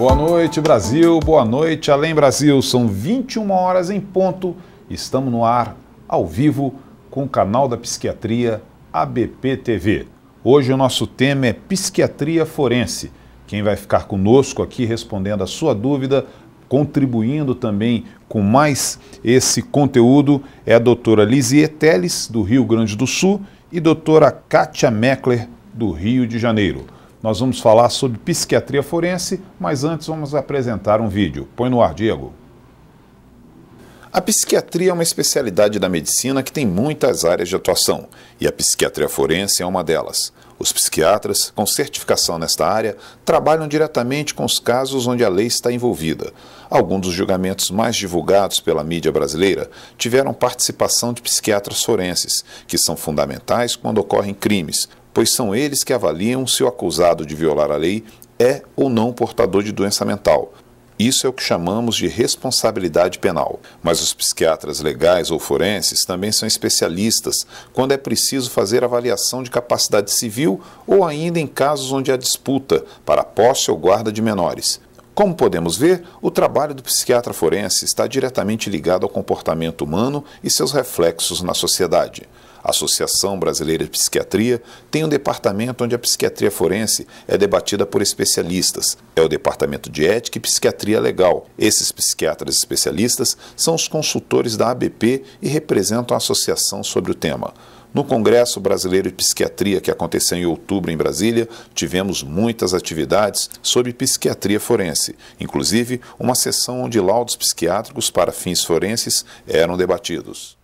Boa noite, Brasil. Boa noite, Além Brasil. São 21 horas em ponto. Estamos no ar, ao vivo, com o canal da Psiquiatria ABP TV. Hoje o nosso tema é Psiquiatria Forense. Quem vai ficar conosco aqui respondendo a sua dúvida, contribuindo também com mais esse conteúdo, é a doutora Lisiet Teles, do Rio Grande do Sul, e doutora Kátia Meckler, do Rio de Janeiro. Nós vamos falar sobre psiquiatria forense, mas antes vamos apresentar um vídeo. Põe no ar, Diego. A psiquiatria é uma especialidade da medicina que tem muitas áreas de atuação, e a psiquiatria forense é uma delas. Os psiquiatras, com certificação nesta área, trabalham diretamente com os casos onde a lei está envolvida. Alguns dos julgamentos mais divulgados pela mídia brasileira tiveram participação de psiquiatras forenses, que são fundamentais quando ocorrem crimes, pois são eles que avaliam se o acusado de violar a lei é ou não portador de doença mental. Isso é o que chamamos de responsabilidade penal. Mas os psiquiatras legais ou forenses também são especialistas quando é preciso fazer avaliação de capacidade civil ou ainda em casos onde há disputa para posse ou guarda de menores. Como podemos ver, o trabalho do psiquiatra forense está diretamente ligado ao comportamento humano e seus reflexos na sociedade. A Associação Brasileira de Psiquiatria tem um departamento onde a psiquiatria forense é debatida por especialistas. É o Departamento de Ética e Psiquiatria Legal. Esses psiquiatras especialistas são os consultores da ABP e representam a associação sobre o tema. No Congresso Brasileiro de Psiquiatria, que aconteceu em outubro em Brasília, tivemos muitas atividades sobre psiquiatria forense, inclusive uma sessão onde laudos psiquiátricos para fins forenses eram debatidos.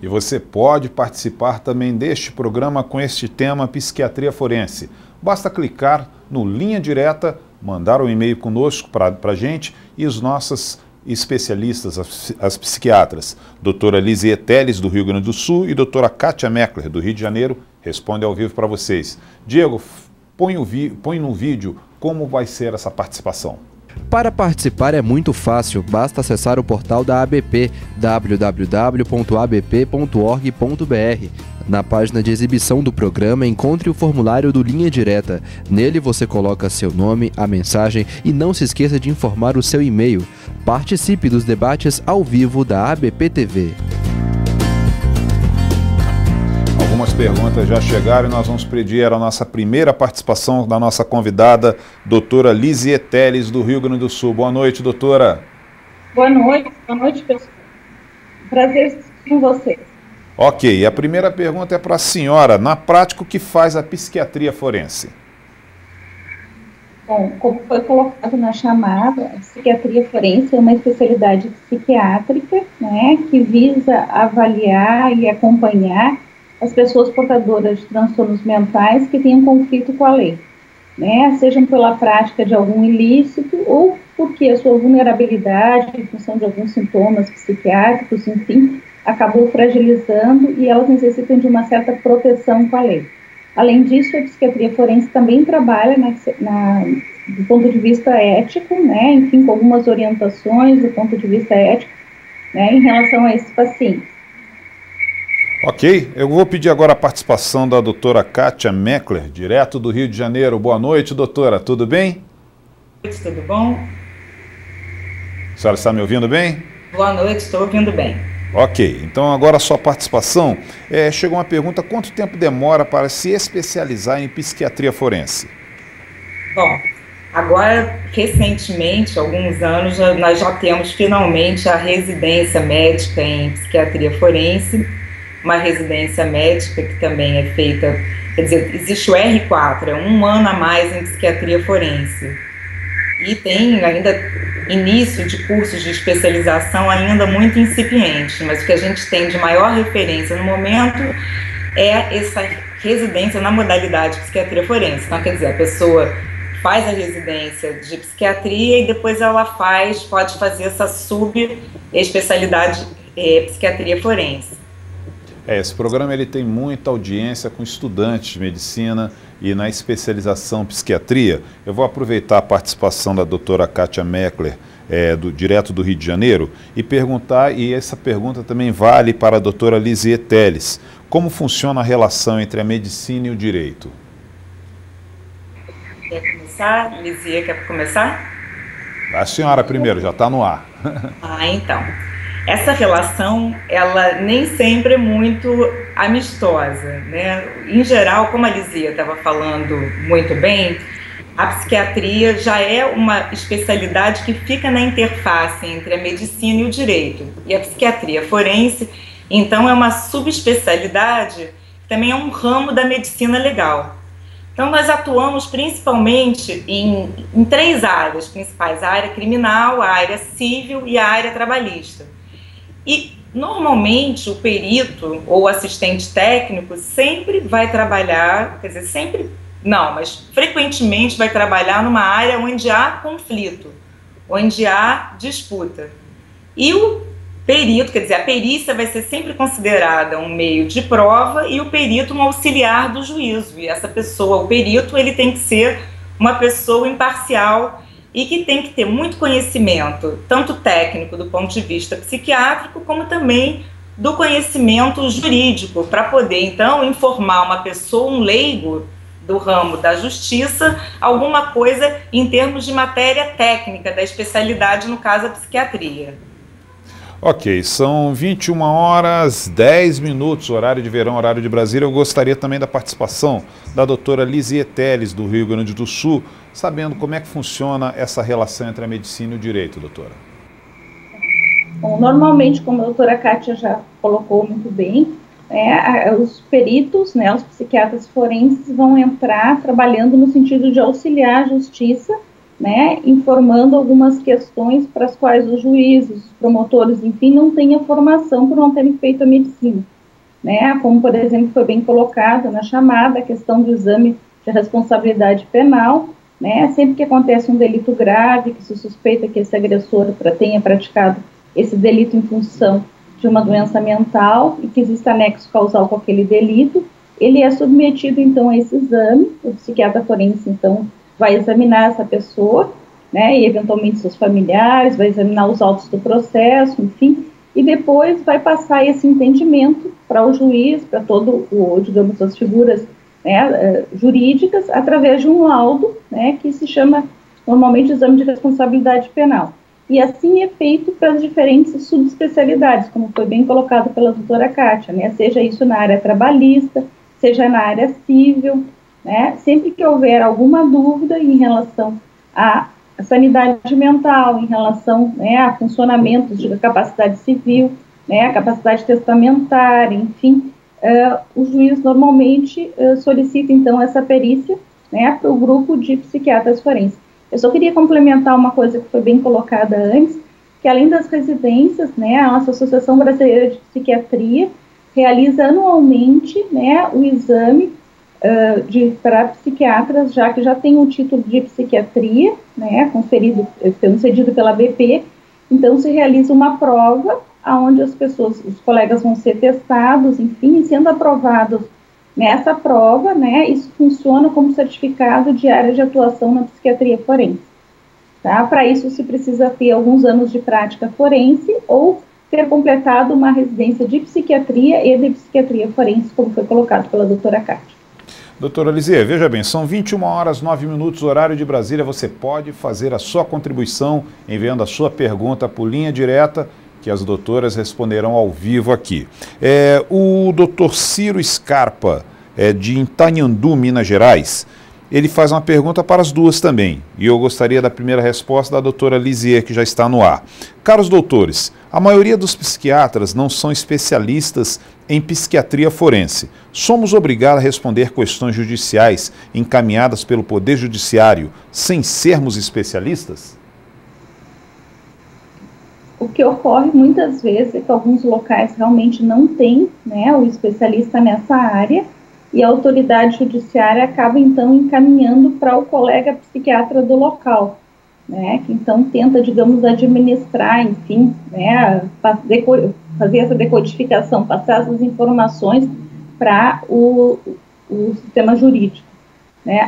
E você pode participar também deste programa com este tema Psiquiatria Forense. Basta clicar no Linha Direta, mandar um e-mail conosco para a gente e os nossos especialistas, as psiquiatras, doutora Lisiet Teles, do Rio Grande do Sul, e doutora Kátia Meckler, do Rio de Janeiro, respondem ao vivo para vocês. Diego, põe no vídeo como vai ser essa participação. Para participar é muito fácil, basta acessar o portal da ABP, www.abp.org.br. Na página de exibição do programa, encontre o formulário do Linha Direta. Nele você coloca seu nome, a mensagem e não se esqueça de informar o seu e-mail. Participe dos debates ao vivo da ABP TV. Algumas perguntas já chegaram e nós vamos pedir a nossa primeira participação da nossa convidada, doutora Lisiet Teles, do Rio Grande do Sul. Boa noite, doutora. Boa noite, pessoal. Prazer estar com vocês. Ok, a primeira pergunta é para a senhora. Na prática, o que faz a psiquiatria forense? Bom, como foi colocado na chamada, a psiquiatria forense é uma especialidade psiquiátrica, né, que visa avaliar e acompanhar as pessoas portadoras de transtornos mentais que tenham conflito com a lei, né, sejam pela prática de algum ilícito ou porque a sua vulnerabilidade, em função de alguns sintomas psiquiátricos, enfim, acabou fragilizando e elas necessitam de uma certa proteção com a lei. Além disso, a psiquiatria forense também trabalha do ponto de vista ético, né, enfim, com algumas orientações do ponto de vista ético, né, em relação a esses pacientes. Ok, eu vou pedir agora a participação da doutora Kátia Meckler, direto do Rio de Janeiro. Boa noite, doutora, tudo bem? Tudo bom? A senhora está me ouvindo bem? Boa noite, estou ouvindo bem. Ok, então agora a sua participação. Chegou uma pergunta, quanto tempo demora para se especializar em psiquiatria forense? Bom, agora, recentemente, alguns anos, nós já temos finalmente a residência médica em psiquiatria forense, uma residência médica que também é feita, quer dizer, existe o R4, é um ano a mais em psiquiatria forense. E tem ainda início de cursos de especialização ainda muito incipiente, mas o que a gente tem de maior referência no momento é essa residência na modalidade de psiquiatria forense. Então, quer dizer, a pessoa faz a residência de psiquiatria e depois ela pode fazer essa subespecialidade psiquiatria forense. Esse programa ele tem muita audiência com estudantes de medicina e na especialização psiquiatria. Eu vou aproveitar a participação da doutora Kátia Meckler, direto do Rio de Janeiro, e perguntar, e essa pergunta também vale para a doutora Lisiet Teles, como funciona a relação entre a medicina e o direito? Quer começar? Lizia, quer começar? A senhora primeiro, já está no ar. Então. Essa relação, ela nem sempre é muito amistosa, né? Em geral, como a Lizia estava falando muito bem, a psiquiatria já é uma especialidade que fica na interface entre a medicina e o direito. E a psiquiatria forense, então, é uma subespecialidade, também é um ramo da medicina legal. Então, nós atuamos principalmente em três áreas principais: a área criminal, a área civil e a área trabalhista. E, normalmente, o perito ou assistente técnico sempre vai trabalhar, quer dizer, sempre não, mas frequentemente vai trabalhar numa área onde há conflito, onde há disputa. E o perito, quer dizer, a perícia vai ser sempre considerada um meio de prova e o perito um auxiliar do juízo. E essa pessoa, o perito, ele tem que ser uma pessoa imparcial e que tem que ter muito conhecimento, tanto técnico do ponto de vista psiquiátrico, como também do conhecimento jurídico, para poder, então, informar uma pessoa, um leigo do ramo da justiça, alguma coisa em termos de matéria técnica da especialidade, no caso, a psiquiatria. Ok, são 21 horas 10 minutos, horário de verão, horário de Brasília. Eu gostaria também da participação da doutora Lizia Teles, do Rio Grande do Sul, sabendo como é que funciona essa relação entre a medicina e o direito, doutora. Bom, normalmente, como a doutora Kátia já colocou muito bem, os peritos, os psiquiatras forenses vão entrar trabalhando no sentido de auxiliar a justiça, informando algumas questões para as quais os juízes, os promotores, enfim, não têm a formação por não terem feito a medicina, como, por exemplo, foi bem colocado na chamada, a questão do exame de responsabilidade penal, sempre que acontece um delito grave, que se suspeita que esse agressor tenha praticado esse delito em função de uma doença mental e que exista anexo causal com aquele delito, ele é submetido, então, a esse exame. O psiquiatra forense, então, vai examinar essa pessoa, e eventualmente seus familiares, vai examinar os autos do processo, enfim, e depois vai passar esse entendimento para o juiz, para todo digamos, as figuras jurídicas, através de um laudo, que se chama normalmente exame de responsabilidade penal. E assim é feito para as diferentes subespecialidades, como foi bem colocado pela doutora Kátia, seja isso na área trabalhista, seja na área civil, sempre que houver alguma dúvida em relação à sanidade mental, em relação a funcionamentos de capacidade civil, a capacidade testamentária, enfim, o juiz normalmente solicita, então, essa perícia para o grupo de psiquiatras forenses. Eu só queria complementar uma coisa que foi bem colocada antes, que além das residências, a nossa Associação Brasileira de Psiquiatria realiza anualmente o exame para psiquiatras, já que já tem um título de psiquiatria, concedido pela BP. Então se realiza uma prova onde as pessoas, os colegas vão ser testados, enfim, sendo aprovados nessa prova, isso funciona como certificado de área de atuação na psiquiatria forense. Para isso se precisa ter alguns anos de prática forense ou ter completado uma residência de psiquiatria e de psiquiatria forense, como foi colocado pela doutora Kátia. Doutora Lizia, veja bem, são 21 horas 9 minutos, horário de Brasília. Você pode fazer a sua contribuição enviando a sua pergunta por linha direta, que as doutoras responderão ao vivo aqui. O doutor Ciro Scarpa, de Itanhandu, Minas Gerais, ele faz uma pergunta para as duas também. E eu gostaria da primeira resposta da doutora Lizia, que já está no ar. Caros doutores, a maioria dos psiquiatras não são especialistas em psiquiatria forense. Somos obrigados a responder questões judiciais encaminhadas pelo Poder Judiciário sem sermos especialistas? O que ocorre muitas vezes é que alguns locais realmente não têm o especialista nessa área e a autoridade judiciária acaba então encaminhando para o colega psiquiatra do local, que então tenta, digamos, administrar, enfim, fazer essa decodificação, passar essas informações para o sistema jurídico.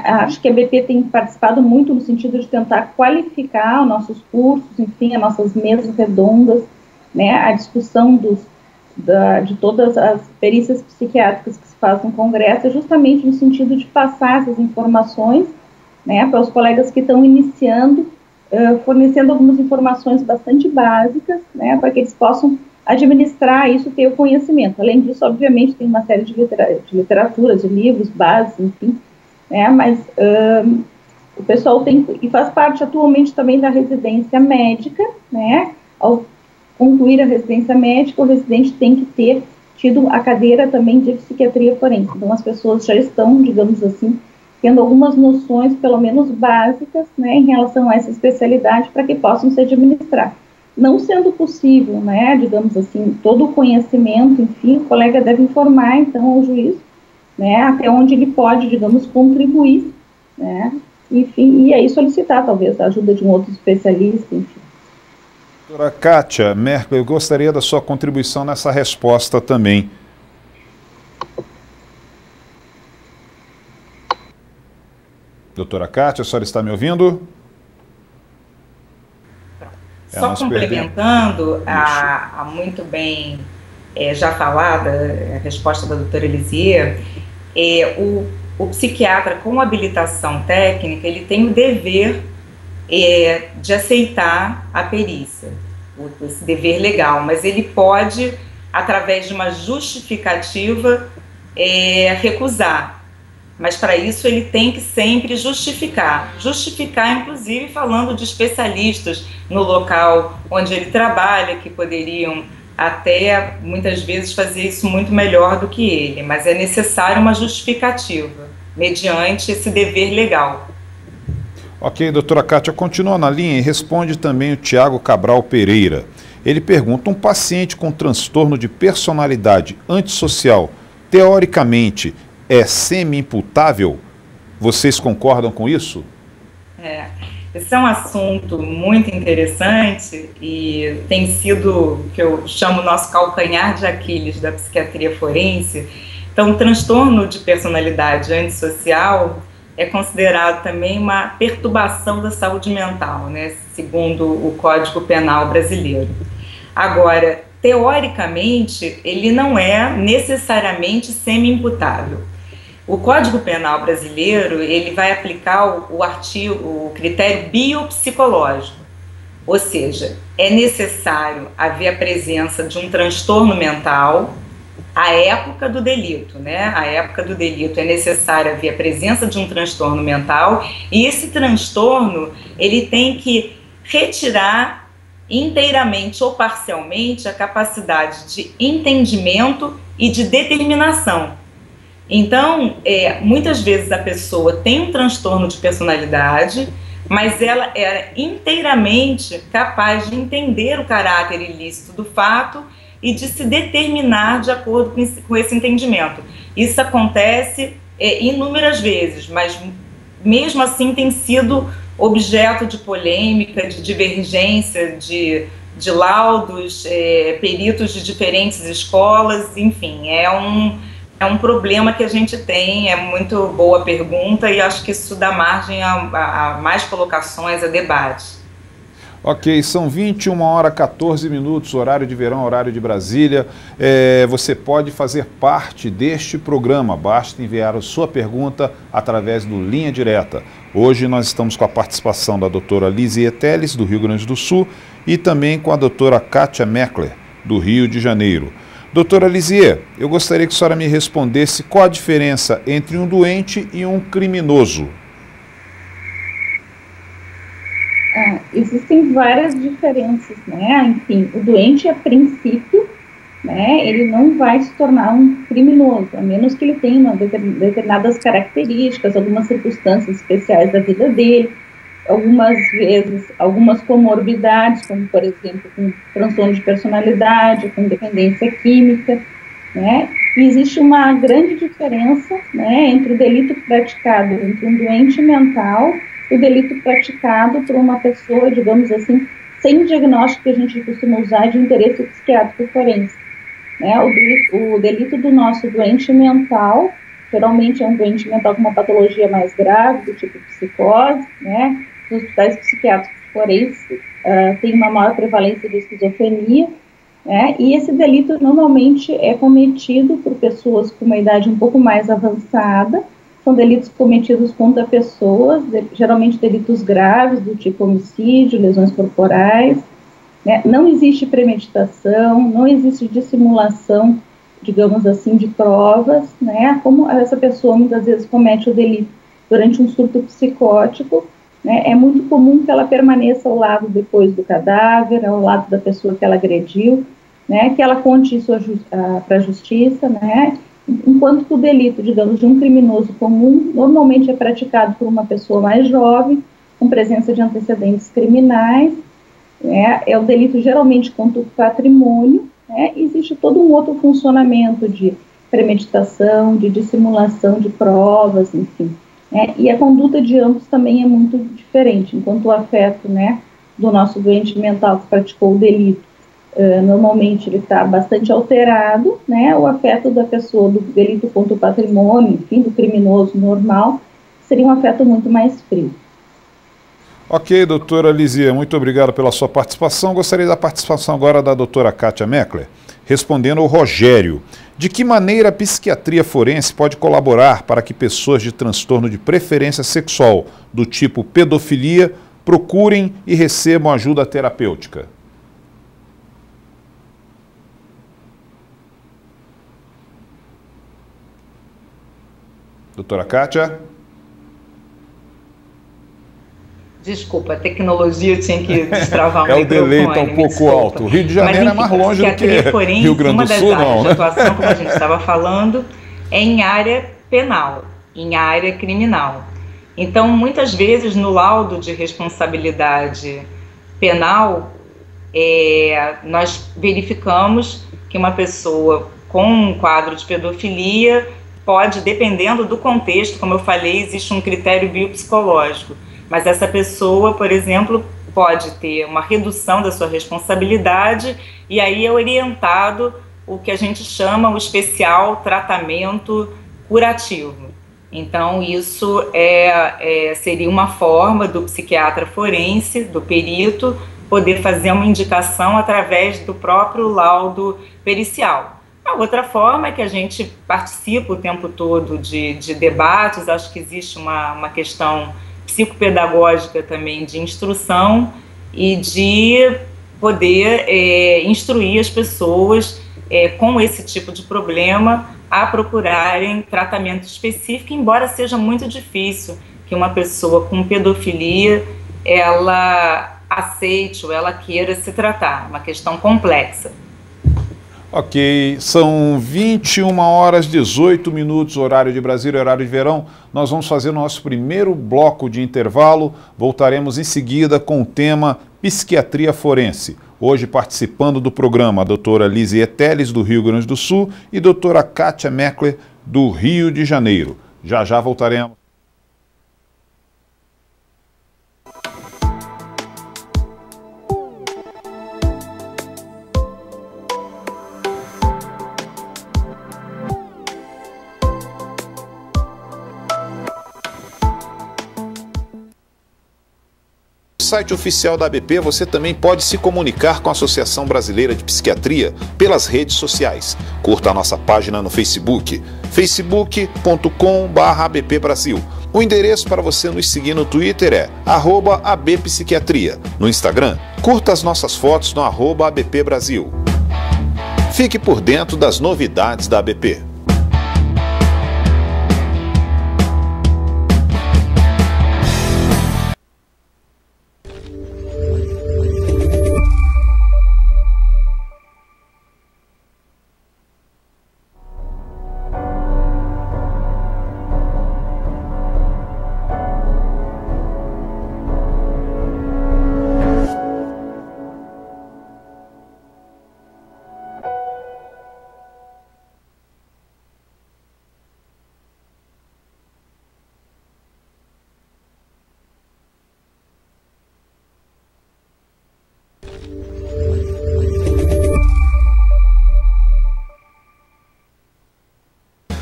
Acho que a BP tem participado muito no sentido de tentar qualificar os nossos cursos, enfim, as nossas mesas redondas, a discussão de todas as perícias psiquiátricas que se fazem no Congresso, é justamente no sentido de passar essas informações né, para os colegas que estão iniciando, fornecendo algumas informações bastante básicas, né, para que eles possam administrar isso, ter o conhecimento. Além disso, obviamente, tem uma série de literatura, de livros, bases, enfim, né, mas o pessoal tem, e faz parte atualmente também da residência médica, né, ao concluir a residência médica, o residente tem que ter tido a cadeira também de psiquiatria forense. Então, as pessoas já estão, digamos assim, tendo algumas noções, pelo menos básicas, né, em relação a essa especialidade, para que possam se administrar. Não sendo possível, né, digamos assim, todo o conhecimento, enfim, o colega deve informar, então, ao juiz, né, até onde ele pode, digamos, contribuir, né, enfim, e aí solicitar, talvez, a ajuda de um outro especialista, enfim. Doutora Kátia Merkel, eu gostaria da sua contribuição nessa resposta também. Doutora Kátia, a senhora está me ouvindo? Só complementando a muito bem já falada a resposta da doutora Lisier, o psiquiatra com habilitação técnica, ele tem o dever de aceitar a perícia, esse dever legal, mas ele pode, através de uma justificativa, recusar. Mas para isso ele tem que sempre justificar, inclusive falando de especialistas no local onde ele trabalha, que poderiam até muitas vezes fazer isso muito melhor do que ele, mas é necessário uma justificativa, mediante esse dever legal. Ok, doutora Kátia, continua na linha e responde também o Tiago Cabral Pereira. Ele pergunta, um paciente com transtorno de personalidade antissocial, teoricamente, é semi-imputável? Vocês concordam com isso? Esse é um assunto muito interessante e tem sido o que eu chamo nosso calcanhar de Aquiles da psiquiatria forense. Então, o transtorno de personalidade antissocial é considerado também uma perturbação da saúde mental, né, segundo o Código Penal brasileiro. Agora, teoricamente, ele não é necessariamente semi-imputável. O Código Penal brasileiro, ele vai aplicar o critério biopsicológico, ou seja, é necessário haver a presença de um transtorno mental à época do delito, né? À época do delito é necessário haver a presença de um transtorno mental e esse transtorno, ele tem que retirar inteiramente ou parcialmente a capacidade de entendimento e de determinação. Então, muitas vezes a pessoa tem um transtorno de personalidade, mas ela era inteiramente capaz de entender o caráter ilícito do fato e de se determinar de acordo com esse entendimento. Isso acontece inúmeras vezes, mas mesmo assim tem sido objeto de polêmica, de divergência, de laudos, peritos de diferentes escolas, enfim, é um problema que a gente tem, é muito boa pergunta e acho que isso dá margem a mais colocações, a debate. Ok, são 21h14, horário de verão, horário de Brasília. Você pode fazer parte deste programa, basta enviar a sua pergunta através do Linha Direta. Hoje nós estamos com a participação da doutora Lisier Teles, do Rio Grande do Sul, e também com a doutora Kátia Merkel, do Rio de Janeiro. Doutora Lisier, eu gostaria que a senhora me respondesse qual a diferença entre um doente e um criminoso. Existem várias diferenças, né? Enfim, o doente, a princípio, né, ele não vai se tornar um criminoso, a menos que ele tenha determinadas características, algumas circunstâncias especiais da vida dele, algumas vezes, algumas comorbidades, como, por exemplo, com transtorno de personalidade, com dependência química, né? E existe uma grande diferença, né, entre o delito praticado entre um doente mental e o delito praticado por uma pessoa, digamos assim, sem diagnóstico que a gente costuma usar de interesse psiquiátrico forense. Né? O delito do nosso doente mental, geralmente é um doente mental com uma patologia mais grave, do tipo psicose, né? Nos hospitais psiquiátricos forenses tem uma maior prevalência de esquizofrenia, né? E esse delito normalmente é cometido por pessoas com uma idade um pouco mais avançada, são delitos cometidos contra pessoas, geralmente delitos graves, do tipo homicídio, lesões corporais, né? Não existe premeditação, não existe dissimulação, digamos assim, de provas, né? Como essa pessoa muitas vezes comete o delito durante um surto psicótico, né? É muito comum que ela permaneça ao lado depois do cadáver, ao lado da pessoa que ela agrediu, né? Que ela conte isso para a justiça, né? Enquanto que o delito, digamos, de um criminoso comum, normalmente é praticado por uma pessoa mais jovem, com presença de antecedentes criminais, né? É o delito geralmente contra o patrimônio, né? Existe todo um outro funcionamento de premeditação, de dissimulação de provas, enfim, né? E a conduta de ambos também é muito diferente, enquanto o afeto, né, do nosso doente mental que praticou o delito, normalmente ele está bastante alterado, né? O afeto da pessoa do delito contra o patrimônio, enfim, do criminoso normal, seria um afeto muito mais frio. Ok, doutora Lizia, muito obrigado pela sua participação. Gostaria da participação agora da doutora Kátia Meckler, respondendo ao Rogério. De que maneira a psiquiatria forense pode colaborar para que pessoas de transtorno de preferência sexual, do tipo pedofilia, procurem e recebam ajuda terapêutica? Doutora Kátia? Desculpa, a tecnologia tinha que destravar o microfone. O delay está um pouco alto. O Rio de Janeiro enfim, é mais longe do que forense, Rio Grande do Sul, não, né? Uma das áreas de atuação, né? como a gente estava falando, é em área penal, em área criminal. Então, muitas vezes, no laudo de responsabilidade penal, nós verificamos que uma pessoa com um quadro de pedofilia pode, dependendo do contexto, como eu falei, existe um critério biopsicológico, mas essa pessoa, por exemplo, pode ter uma redução da sua responsabilidade e aí é orientado o que a gente chama o especial tratamento curativo. Então, isso seria uma forma do psiquiatra forense, do perito, poder fazer uma indicação através do próprio laudo pericial. A outra forma é que a gente participa o tempo todo de debates, acho que existe uma questão psicopedagógica também de instrução e de poder instruir as pessoas com esse tipo de problema a procurarem tratamento específico, embora seja muito difícil que uma pessoa com pedofilia ela aceite ou ela queira se tratar, uma questão complexa. Ok, são 21h18, horário de Brasília, horário de verão. Nós vamos fazer o nosso primeiro bloco de intervalo. Voltaremos em seguida com o tema Psiquiatria Forense. Hoje participando do programa a doutora Lizia Teles, do Rio Grande do Sul, e doutora Kátia Meckler, do Rio de Janeiro. Já já voltaremos. No site oficial da ABP, você também pode se comunicar com a Associação Brasileira de Psiquiatria pelas redes sociais. Curta a nossa página no Facebook, facebook.com/ABPBrasil. O endereço para você nos seguir no Twitter é @ABPsiquiatria. No Instagram, curta as nossas fotos no @ABPBrasil. Fique por dentro das novidades da ABP.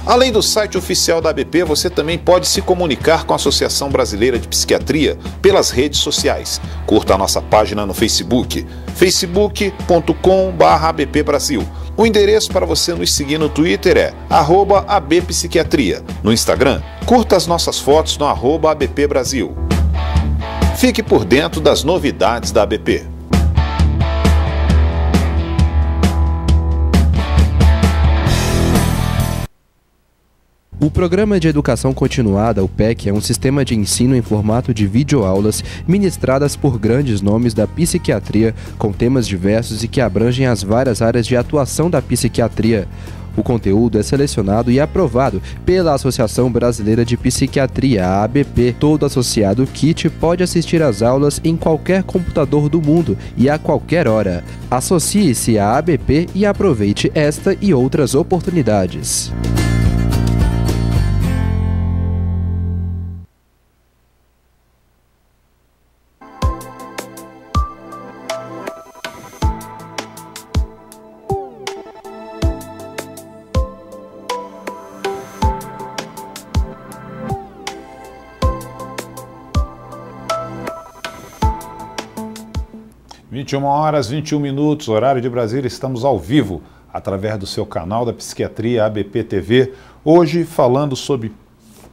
Além do site oficial da ABP, você também pode se comunicar com a Associação Brasileira de Psiquiatria pelas redes sociais. Curta a nossa página no Facebook, facebook.com/ABPBrasil. O endereço para você nos seguir no Twitter é @abpsiquiatria. No Instagram, curta as nossas fotos no @abpbrasil. Fique por dentro das novidades da ABP. O Programa de Educação Continuada, o PEC, é um sistema de ensino em formato de videoaulas ministradas por grandes nomes da psiquiatria, com temas diversos e que abrangem as várias áreas de atuação da psiquiatria. O conteúdo é selecionado e aprovado pela Associação Brasileira de Psiquiatria, a ABP. Todo associado KIT pode assistir às aulas em qualquer computador do mundo e a qualquer hora. Associe-se à ABP e aproveite esta e outras oportunidades. Às 21h21, horário de Brasília, estamos ao vivo, através do seu canal da Psiquiatria ABP TV, hoje falando sobre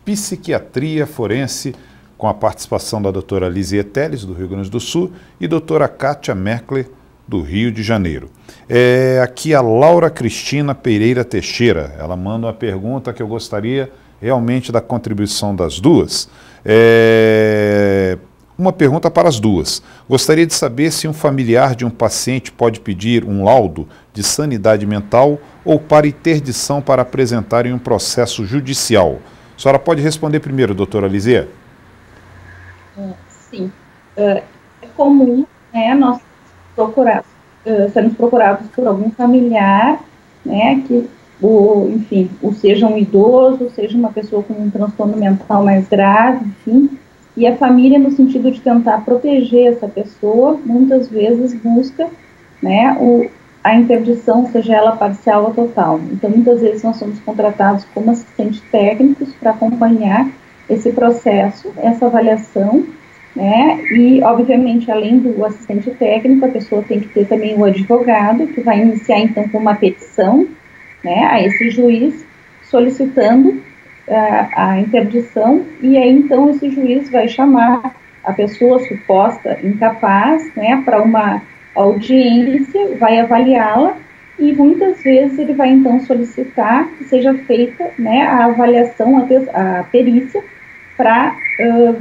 psiquiatria forense, com a participação da doutora Lizzie Teles, do Rio Grande do Sul, e doutora Kátia Merkler, do Rio de Janeiro. Aqui a Laura Cristina Pereira Teixeira, ela manda uma pergunta que eu gostaria realmente da contribuição das duas. Uma pergunta para as duas. Gostaria de saber se um familiar de um paciente pode pedir um laudo de sanidade mental ou para interdição para apresentar em um processo judicial. A senhora pode responder primeiro, doutora Lizzie? Sim. É comum, né, nós sermos procurados por algum familiar, né, que, enfim, ou seja um idoso, ou seja uma pessoa com um transtorno mental mais grave, enfim, e a família, no sentido de tentar proteger essa pessoa, muitas vezes busca, né, a interdição, seja ela parcial ou total. Então, muitas vezes nós somos contratados como assistentes técnicos para acompanhar esse processo, essa avaliação, né, e, obviamente, além do assistente técnico, a pessoa tem que ter também o advogado, que vai iniciar, então, com uma petição, né, a esse juiz, solicitando a interdição, e aí então esse juiz vai chamar a pessoa suposta incapaz, né, para uma audiência, vai avaliá-la e muitas vezes ele vai então solicitar que seja feita, né, a avaliação, a perícia, para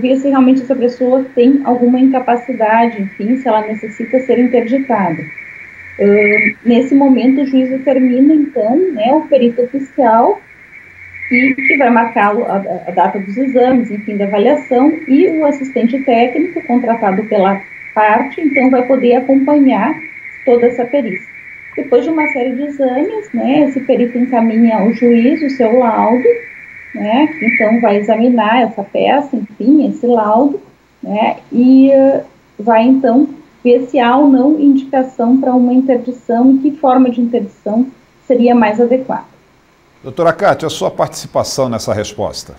ver se realmente essa pessoa tem alguma incapacidade, enfim, se ela necessita ser interditada. Nesse momento o juiz determina então, né, o perito oficial, e que vai marcar a data dos exames, enfim, da avaliação, e o assistente técnico, contratado pela parte, então vai poder acompanhar toda essa perícia. Depois de uma série de exames, né, esse perito encaminha ao juiz o seu laudo, né, que então vai examinar essa peça, enfim, esse laudo, né, e vai então ver se há ou não indicação para uma interdição e que forma de interdição seria mais adequada. Doutora Kátia, a sua participação nessa resposta?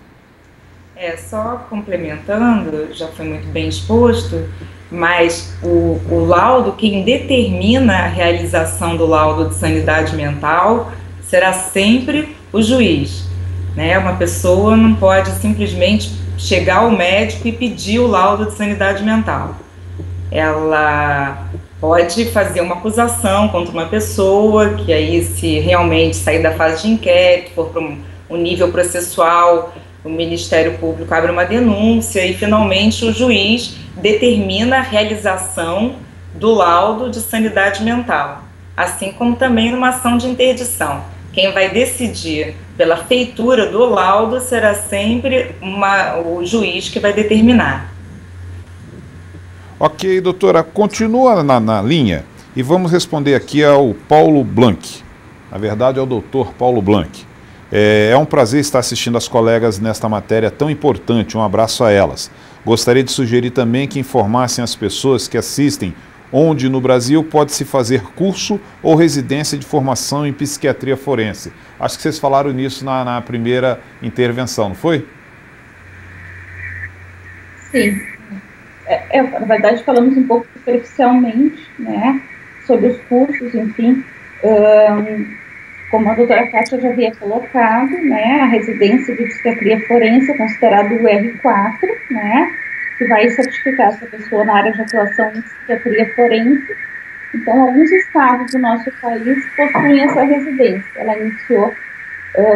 Só complementando, já foi muito bem exposto, mas o laudo, quem determina a realização do laudo de sanidade mental será sempre o juiz, né? Uma pessoa não pode simplesmente chegar ao médico e pedir o laudo de sanidade mental. Ela pode fazer uma acusação contra uma pessoa, que aí, se realmente sair da fase de inquérito, for para um nível processual, o Ministério Público abre uma denúncia e, finalmente, o juiz determina a realização do laudo de sanidade mental, assim como também numa ação de interdição. Quem vai decidir pela feitura do laudo será sempre o juiz que vai determinar. Ok, doutora, continua na linha e vamos responder aqui ao Paulo Blanc. Na verdade, é o doutor Paulo Blanc. É um prazer estar assistindo as colegas nesta matéria tão importante. Um abraço a elas. Gostaria de sugerir também que informassem as pessoas que assistem onde no Brasil pode-se fazer curso ou residência de formação em psiquiatria forense. Acho que vocês falaram nisso na primeira intervenção, não foi? Sim. Na verdade, falamos um pouco superficialmente, né, sobre os cursos, enfim. Como a doutora Kátia já havia colocado, né, a residência de psiquiatria forense é considerado o R4, né, que vai certificar essa pessoa na área de atuação em psiquiatria forense. Então, alguns estados do nosso país possuem essa residência. Ela iniciou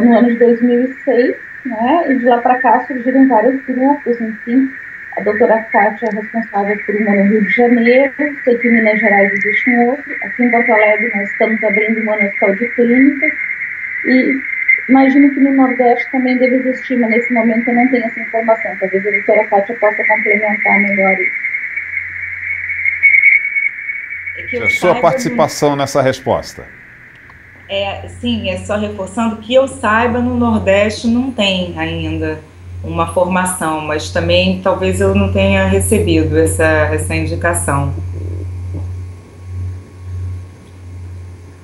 no ano de 2006, né, e de lá para cá surgiram vários grupos, enfim. A doutora Kátia é responsável por uma no Rio de Janeiro, sei que em Minas Gerais existe um outro. Aqui em Porto Alegre nós estamos abrindo uma no Hospital de Clínicas e imagino que no Nordeste também deve existir, mas nesse momento eu não tenho essa informação. Talvez a doutora Kátia possa complementar melhor isso. A sua participação nessa resposta. Sim, só reforçando que eu saiba, no Nordeste não tem ainda uma formação, mas também talvez eu não tenha recebido essa indicação.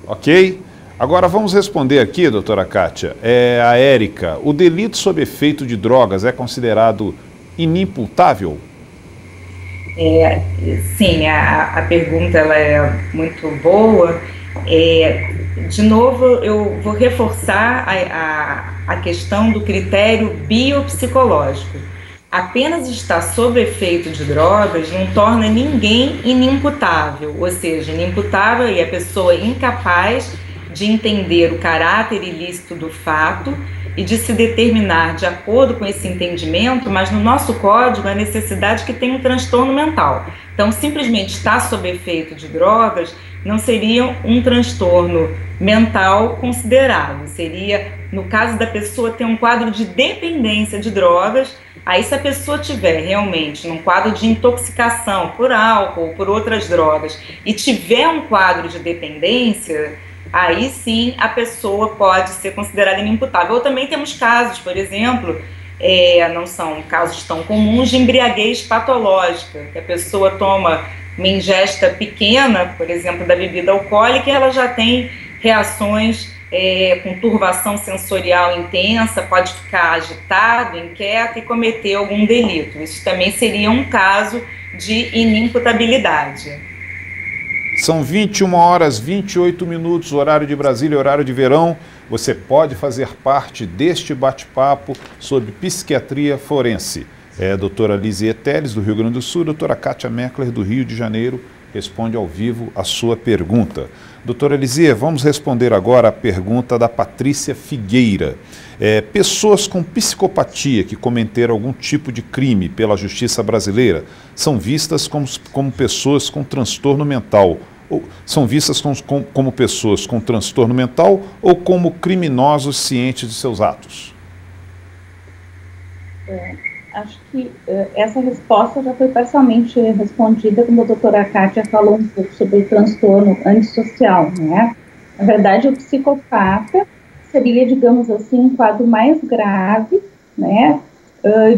Ok? Agora vamos responder aqui, doutora Kátia. A Érica, o delito sob efeito de drogas é considerado inimputável? Sim, a pergunta ela é muito boa. De novo, eu vou reforçar a questão do critério biopsicológico. Apenas estar sob efeito de drogas não torna ninguém inimputável, ou seja, inimputável é a pessoa incapaz de entender o caráter ilícito do fato e de se determinar de acordo com esse entendimento, mas no nosso código a necessidade que tenha um transtorno mental. Então, simplesmente estar sob efeito de drogas não seria um transtorno mental considerável, seria, no caso da pessoa ter um quadro de dependência de drogas. Aí, se a pessoa tiver realmente num quadro de intoxicação por álcool ou por outras drogas e tiver um quadro de dependência, aí sim a pessoa pode ser considerada inimputável. Ou também temos casos, por exemplo, não são casos tão comuns, de embriaguez patológica, que a pessoa toma uma ingesta pequena, por exemplo, da bebida alcoólica, e ela já tem reações com turbação sensorial intensa, pode ficar agitado, inquieto e cometer algum delito. Isso também seria um caso de inimputabilidade. São 21 horas 28 minutos, horário de Brasília, horário de verão. Você pode fazer parte deste bate-papo sobre psiquiatria forense. Doutora Lisier Teles, do Rio Grande do Sul, doutora Kátia Meckler, do Rio de Janeiro, responde ao vivo a sua pergunta. Doutora Lisier, vamos responder agora a pergunta da Patrícia Figueira. Pessoas com psicopatia que cometeram algum tipo de crime pela justiça brasileira são vistas como pessoas com transtorno mental? Ou são vistas como pessoas com transtorno mental ou como criminosos cientes de seus atos? Acho que essa resposta já foi parcialmente respondida quando a doutora Kátia falou um pouco sobre o transtorno antissocial, né? Na verdade, o psicopata seria, digamos assim, um quadro mais grave, né,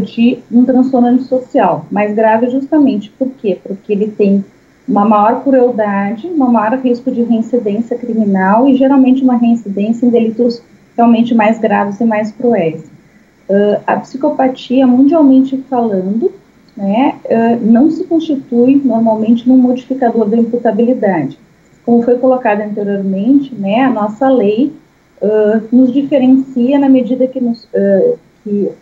de um transtorno antissocial. Mais grave justamente por quê? Porque ele tem uma maior crueldade, um maior risco de reincidência criminal e geralmente uma reincidência em delitos realmente mais graves e mais cruéis. A psicopatia, mundialmente falando, né, não se constitui normalmente num modificador da imputabilidade. Como foi colocado anteriormente, né, a nossa lei nos diferencia na medida que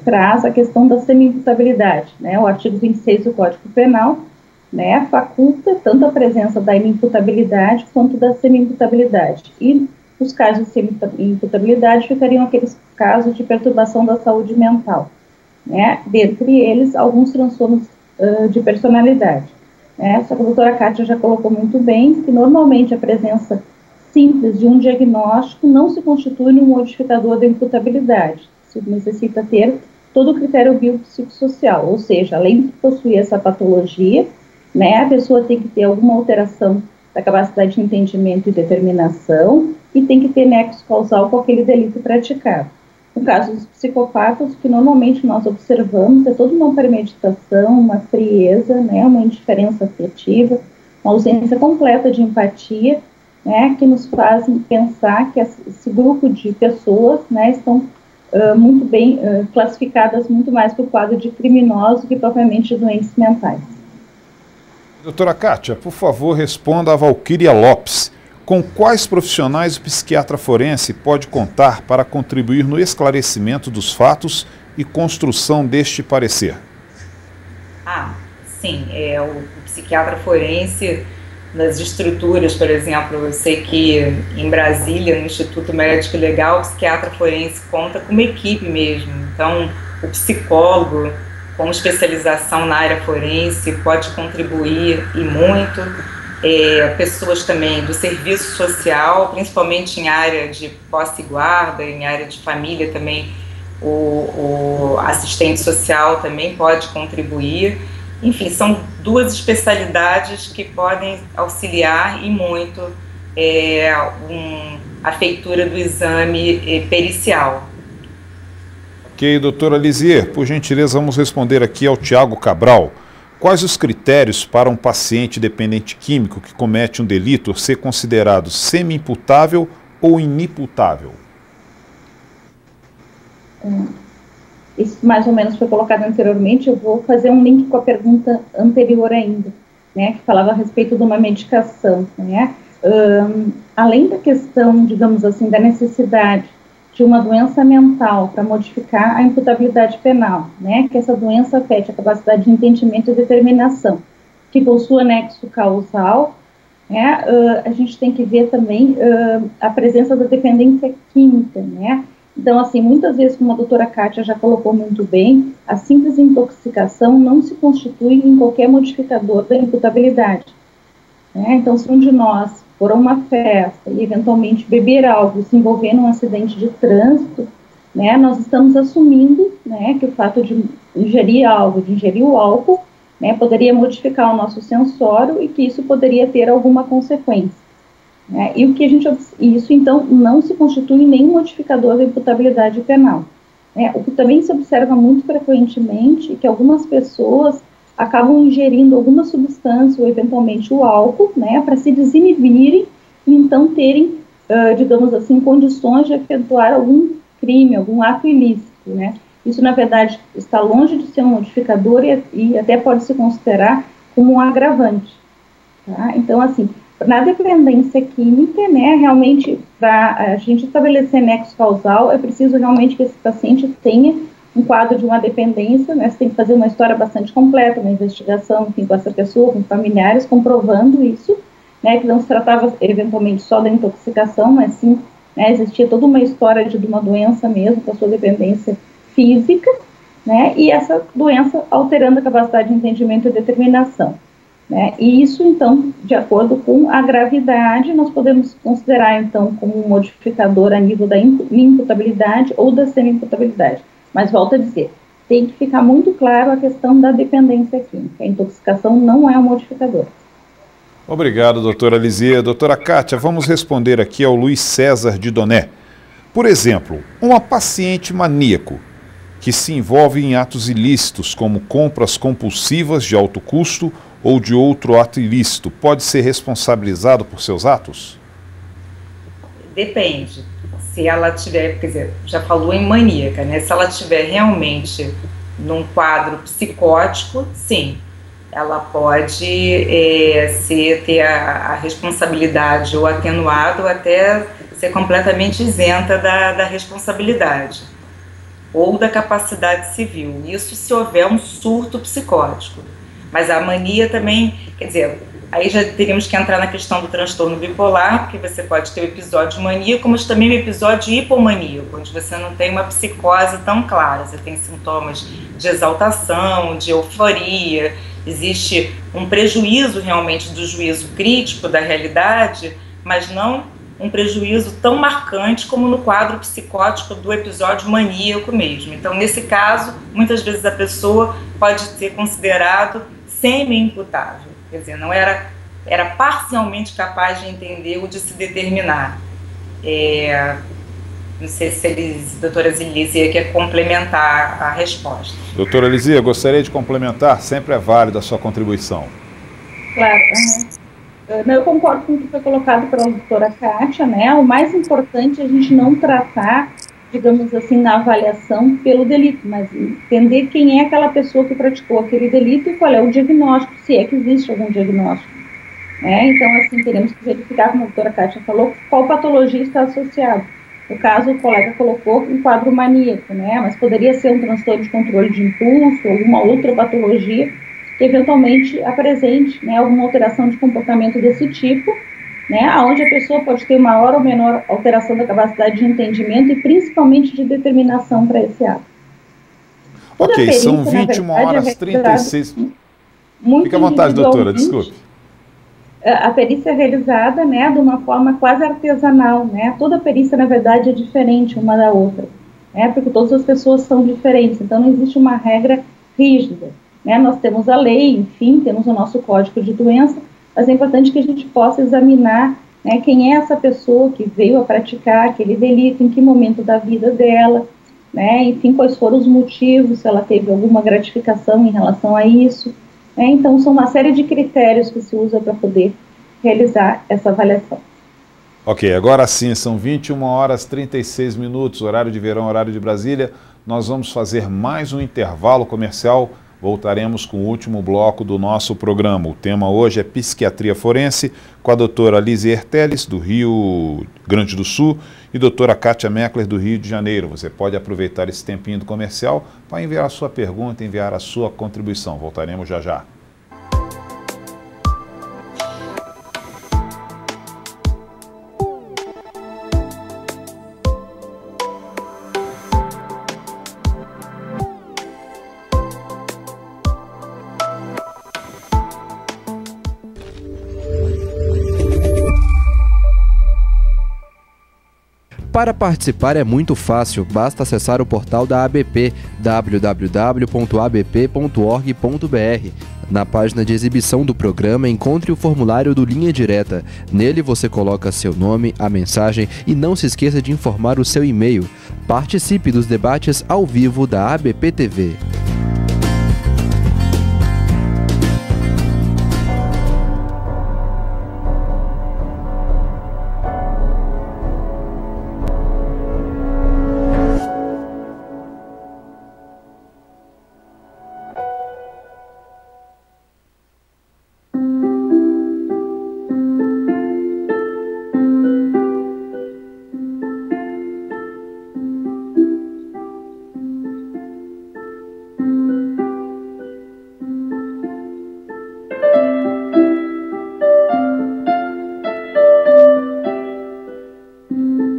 traz a questão da semi-imputabilidade, né, o artigo 26 do Código Penal, né, faculta tanto a presença da inimputabilidade quanto da semi-imputabilidade. E os casos de semi-imputabilidade ficariam aqueles casos de perturbação da saúde mental, né? Dentre eles, alguns transtornos de personalidade. Só que a doutora Kátia já colocou muito bem que normalmente a presença simples de um diagnóstico não se constitui num modificador da imputabilidade. Se necessita ter todo o critério biopsicossocial, ou seja, além de possuir essa patologia, né, a pessoa tem que ter alguma alteração da capacidade de entendimento e determinação e tem que ter nexo causal com aquele delito praticado. No caso dos psicopatas, o que normalmente nós observamos é toda uma premeditação, uma frieza, né, uma indiferença afetiva, uma ausência completa de empatia, né, que nos fazem pensar que esse grupo de pessoas, né, estão muito bem classificadas muito mais para o quadro de criminosos que propriamente de doentes mentais. Doutora Kátia, por favor, responda a Valquíria Lopes. Com quais profissionais o psiquiatra forense pode contar para contribuir no esclarecimento dos fatos e construção deste parecer? Sim, o psiquiatra forense, nas estruturas, por exemplo, eu sei que em Brasília, no Instituto Médico Legal, o psiquiatra forense conta com uma equipe mesmo. Então, o psicólogo com especialização na área forense pode contribuir e muito. Pessoas também do serviço social, principalmente em área de posse e guarda, em área de família também, o assistente social também pode contribuir. Enfim, são duas especialidades que podem auxiliar e muito a feitura do exame pericial. Ok, doutora Lisier, por gentileza, vamos responder aqui ao Tiago Cabral. Quais os critérios para um paciente dependente químico que comete um delito ser considerado semi-imputável ou inimputável? Isso mais ou menos foi colocado anteriormente. Eu vou fazer um link com a pergunta anterior ainda, né, que falava a respeito de uma medicação, né? Além da questão, digamos assim, da necessidade de uma doença mental para modificar a imputabilidade penal, né, que essa doença afete a capacidade de entendimento e determinação, que possua nexo causal, né, a gente tem que ver também a presença da dependência química, né. Então, assim, muitas vezes, como a doutora Kátia já colocou muito bem, a simples intoxicação não se constitui em qualquer modificador da imputabilidade, né. Então, se um de nós for a uma festa e eventualmente beber algo, se envolver num acidente de trânsito, né, nós estamos assumindo, né, que o fato de ingerir algo, de ingerir o álcool, né, poderia modificar o nosso sensório e que isso poderia ter alguma consequência. Né, e o que isso então não se constitui em nenhum modificador da imputabilidade penal. Né. O que também se observa muito frequentemente é que algumas pessoas acabam ingerindo alguma substância ou eventualmente o álcool, né, para se desinibirem e então terem, digamos assim, condições de efetuar algum crime, algum ato ilícito, né. Isso, na verdade, está longe de ser um modificador e até pode se considerar como um agravante. Tá? Então, assim, na dependência química, né, realmente, para a gente estabelecer nexo causal, é preciso realmente que esse paciente tenha um quadro de uma dependência, né, você tem que fazer uma história bastante completa, uma investigação, enfim, com essa pessoa, com familiares, comprovando isso, né, que não se tratava eventualmente só da intoxicação, mas sim, né, existia toda uma história de uma doença mesmo, com a sua dependência física, né, e essa doença alterando a capacidade de entendimento e determinação. Né, e isso, então, de acordo com a gravidade, nós podemos considerar, então, como um modificador a nível da imputabilidade ou da semi-imputabilidade. Mas, volto a dizer, tem que ficar muito claro a questão da dependência química. A intoxicação não é um modificador. Obrigado, doutora Lisier. Doutora Kátia, vamos responder aqui ao Luiz César de Doné. Por exemplo, uma paciente maníaco que se envolve em atos ilícitos, como compras compulsivas de alto custo ou de outro ato ilícito, pode ser responsabilizado por seus atos? Depende. Se ela tiver, quer dizer, já falou em maníaca, né? Se ela tiver realmente num quadro psicótico, sim, ela pode ter a responsabilidade ou atenuado ou até ser completamente isenta da responsabilidade ou da capacidade civil. Isso se houver um surto psicótico. Mas a mania também, quer dizer, aí já teríamos que entrar na questão do transtorno bipolar, porque você pode ter o episódio maníaco, mas também o episódio hipomaníaco, onde você não tem uma psicose tão clara, você tem sintomas de exaltação, de euforia, existe um prejuízo realmente do juízo crítico da realidade, mas não um prejuízo tão marcante como no quadro psicótico do episódio maníaco mesmo. Então, nesse caso, muitas vezes a pessoa pode ser considerado semi-imputável, quer dizer, não era parcialmente capaz de entender ou de se determinar. Não sei se a doutora Lisier quer complementar a resposta. Doutora Lisier, gostaria de complementar? Sempre é válida a sua contribuição. Claro. Eu concordo com o que foi colocado pela doutora Kátia, né? O mais importante é a gente não tratar, digamos assim, na avaliação pelo delito, mas entender quem é aquela pessoa que praticou aquele delito e qual é o diagnóstico, se é que existe algum diagnóstico. né? Então, assim, teremos que verificar, como a doutora Kátia falou, qual patologia está associada. No caso, o colega colocou um quadro maníaco, né? Mas poderia ser um transtorno de controle de impulso, alguma outra patologia que eventualmente apresente, né, alguma alteração de comportamento desse tipo, né, onde a pessoa pode ter maior ou menor alteração da capacidade de entendimento e principalmente de determinação para esse ato. Ok, perícia, são 21 horas e 36. Fique à vontade, doutora, desculpe. A perícia é realizada, né, de uma forma quase artesanal, né? Toda perícia, na verdade, é diferente uma da outra, né? Porque todas as pessoas são diferentes, então não existe uma regra rígida, né? Nós temos a lei, enfim, temos o nosso código de doença, mas é importante que a gente possa examinar, né, quem é essa pessoa que veio a praticar aquele delito, em que momento da vida dela, né? Enfim, quais foram os motivos, se ela teve alguma gratificação em relação a isso. Então, são uma série de critérios que se usa para poder realizar essa avaliação. Ok, agora sim, são 21 horas e 36 minutos, horário de verão, horário de Brasília. Nós vamos fazer mais um intervalo comercial. Voltaremos com o último bloco do nosso programa. O tema hoje é psiquiatria forense, com a doutora Lizier Teles, do Rio Grande do Sul, e doutora Kátia Meckler, do Rio de Janeiro. Você pode aproveitar esse tempinho do comercial para enviar a sua pergunta, enviar a sua contribuição. Voltaremos já já. Para participar é muito fácil, basta acessar o portal da ABP, www.abp.org.br. Na página de exibição do programa, encontre o formulário do Linha Direta. Nele você coloca seu nome, a mensagem e não se esqueça de informar o seu e-mail. Participe dos debates ao vivo da ABP TV. Hum.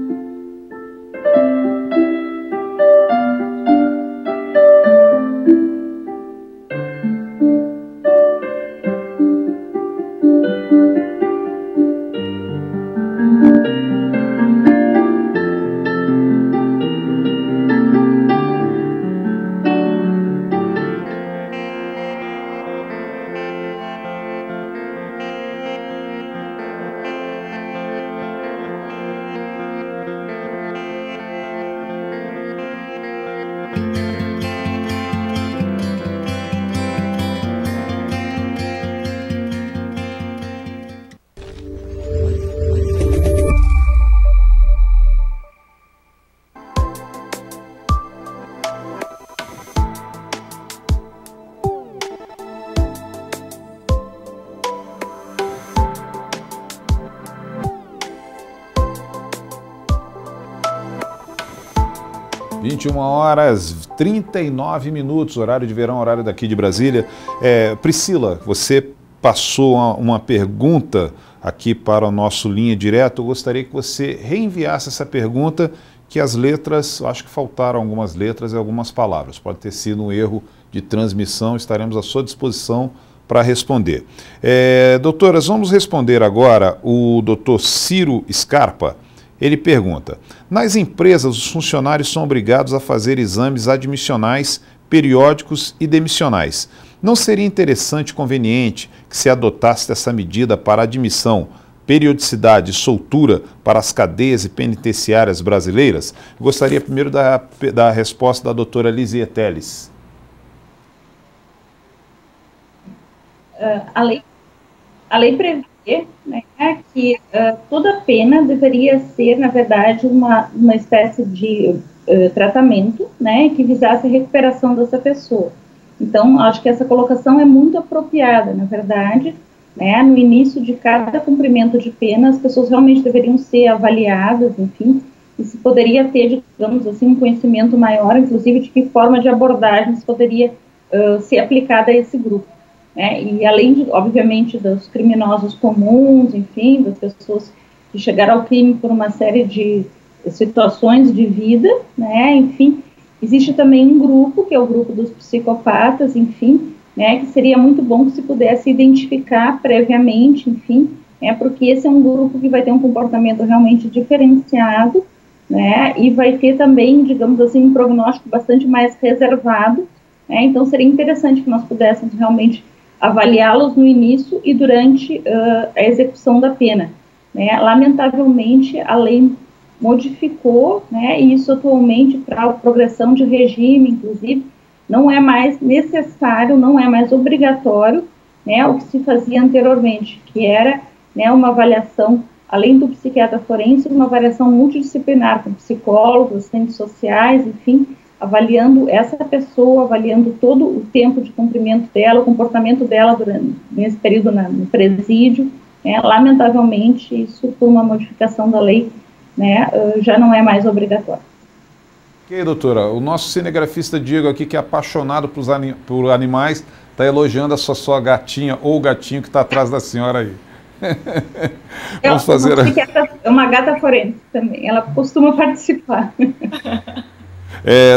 21 horas 39 minutos, horário de verão, horário daqui de Brasília. Priscila, você passou uma pergunta aqui para o nosso Linha Direta. Eu gostaria que você reenviasse essa pergunta, que as letras, acho que faltaram algumas letras e algumas palavras. Pode ter sido um erro de transmissão, estaremos à sua disposição para responder. Doutoras, vamos responder agora o doutor Ciro Scarpa. Ele pergunta: nas empresas, os funcionários são obrigados a fazer exames admissionais, periódicos e demissionais. Não seria interessante e conveniente que se adotasse essa medida para admissão, periodicidade e soltura para as cadeias e penitenciárias brasileiras? Eu gostaria primeiro da resposta da doutora Lizier Teles. A lei prevê, né, que toda pena deveria ser, na verdade, uma espécie de tratamento, né, que visasse a recuperação dessa pessoa. Então, acho que essa colocação é muito apropriada, na verdade, né, no início de cada cumprimento de pena, as pessoas realmente deveriam ser avaliadas, enfim, e se poderia ter, digamos assim, um conhecimento maior, inclusive, de que forma de abordagem poderia ser aplicada a esse grupo. Né? E além, de, obviamente, dos criminosos comuns, enfim, das pessoas que chegaram ao crime por uma série de situações de vida, né? Enfim, existe também um grupo, que é o grupo dos psicopatas, enfim, né? Que seria muito bom que se pudesse identificar previamente, enfim, porque esse é um grupo que vai ter um comportamento realmente diferenciado, né? E vai ter também, digamos assim, um prognóstico bastante mais reservado, né? Então seria interessante que nós pudéssemos realmente avaliá-los no início e durante a execução da pena. Né? Lamentavelmente, a lei modificou, né, e isso atualmente para a progressão de regime, inclusive, não é mais necessário, não é mais obrigatório, né, o que se fazia anteriormente, que era, né, uma avaliação, além do psiquiatra forense, uma avaliação multidisciplinar, com psicólogos, assistentes sociais, enfim, avaliando essa pessoa, avaliando todo o tempo de cumprimento dela, o comportamento dela durante nesse período no presídio. Lamentavelmente, isso por uma modificação da lei, né, já não é mais obrigatório. Ok, doutora. O nosso cinegrafista Diego aqui, que é apaixonado por animais, está elogiando a sua gatinha ou o gatinho que está atrás da senhora aí. Vamos fazer... É uma gata forense também, ela costuma participar.